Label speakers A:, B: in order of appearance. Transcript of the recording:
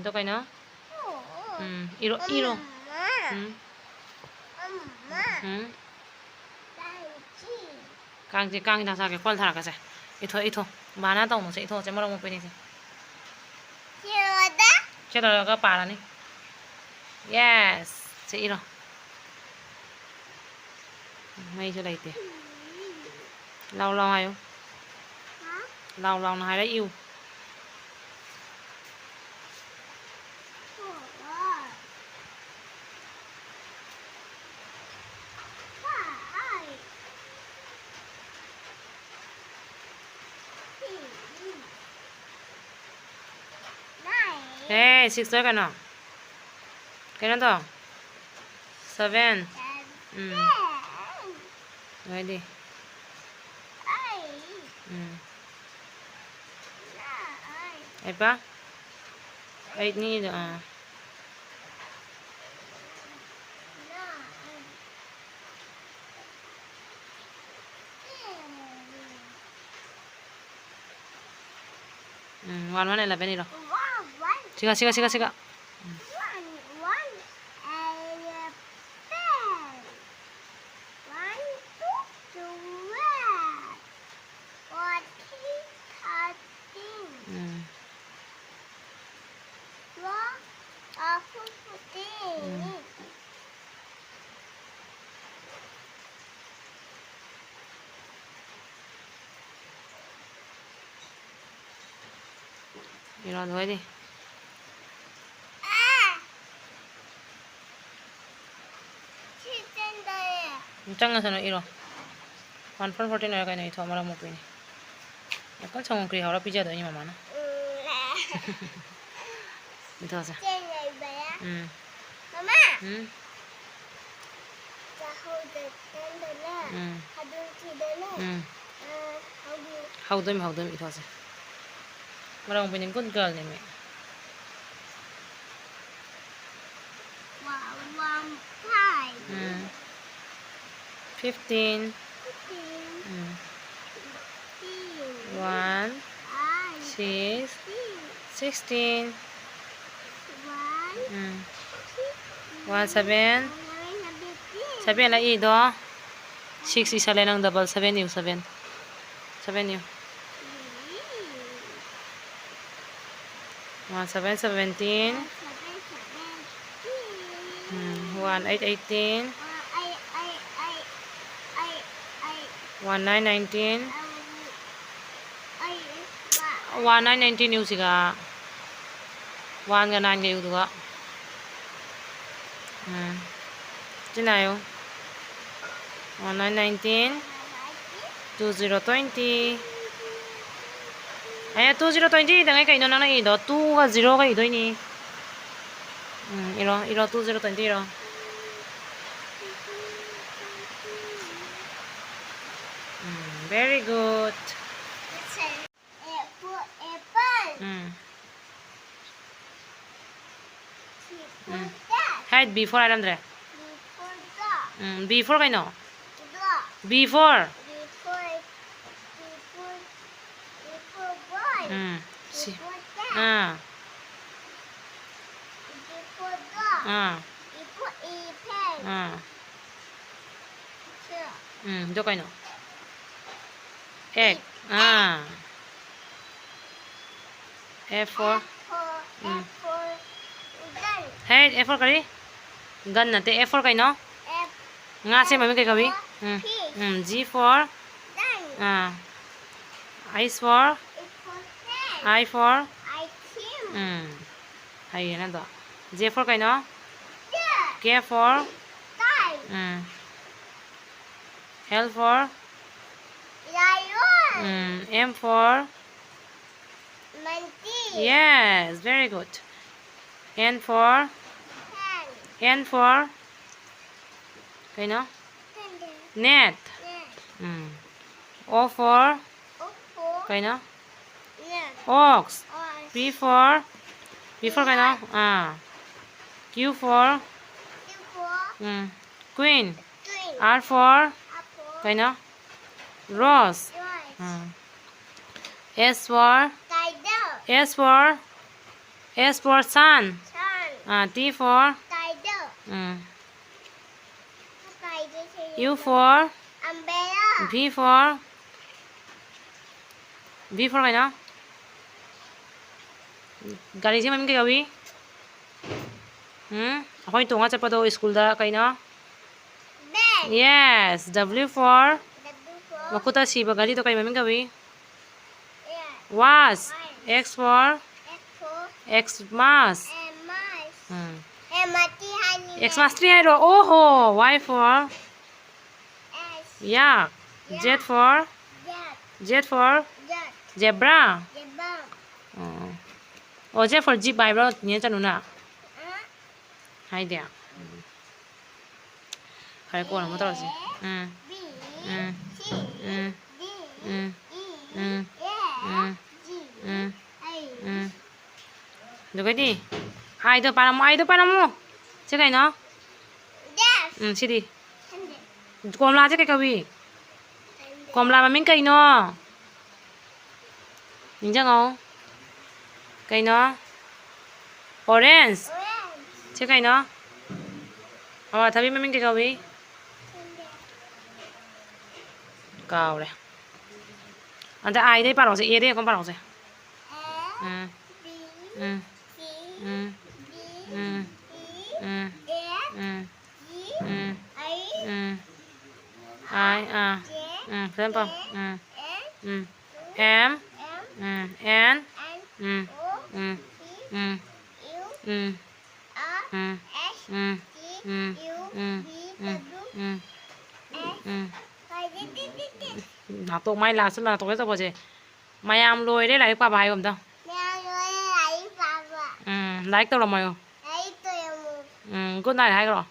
A: Ito kayo no? Iro, iro. Kang ita sa ke kwal thara ka se. Ito. Mana tong no se ito se morong mo pini se. Chelo ka para ni. Yes. Se iro. May cho đây tiền. Lâu hay không? Lâu nó hay đấy yêu. Hey, 6 rồi cái nào? Cái nào to? 7. Rồi đi. Apa? 8 ni dah. One 11 ni dah. Siga. Rồi thôi đi. Chẳng là nó iro. 1.14 rồi cái này thôi mà một pin. Có trong cái hào là pizza đấy nhưng mà nó. Đi thôi sao?
B: Mama.
A: Hầu đêm đi thôi sao? Mà đồng bên good girl này mẹ. 15. 1. 6. 16. 1 7. 7 là y đó. 6 isa lang double 7 you 7. 7 you. 1 7 17. 1 8 18. 1 9 19. 1 9 19 yêu siga. 1 ga 9 ga yêu duga. Chinayo. 1 9 19. 20 20. Ay 20 20 dangai kai no nang i do 2 ga 0 ga i do ni. Iro 20 20 iro. Very good. Hide before alam dre. Before kai no. Before. Đâu kai no. Egg. F for. Hey, F for kari. Gun na te F for kai no. Nga se mami kai kabi. G for. I for. I for. Hay na do. J for kai no. K for. L for. M for. Yes, very good. N for. N for. Okay, no? Net. O for. Okay, no? Ox. P for. P for okay, no? Q for. Queen. R for. Okay, no? Rose. S for. S for. S for sun. T for U for V for cái nào? Gari sih mami kayak gawi. Ako yung tunga sa pado school da kay no? Yes. W for makuta si bagari to kay mami gawi. Was. X for Xmas. Xmas 3 hai ro. Oh. Y for yak. Z for zebra. Oh, Z for jeep bai bro. Niya chanu na. Hai dia. Hai ko na mo tawag si. Được cái đi. Ai đó para mo. Chứ cái nó. Chị đi. Còn là chứ cái gì? Còn là mà mình cây nó. Nhìn chắc không? Cây nó. Orange. Chứ cây nó. Tapi mình cây cái gì? Cao đây. Anh ta ai đây bảo gì? Đây con bảo gì? Ai xem không? Em N nào tụi mày là xem là tụi cái sao vậy? Mày am lôi đấy lại qua bài không đâu? Like tao là mày không? Good night hay không?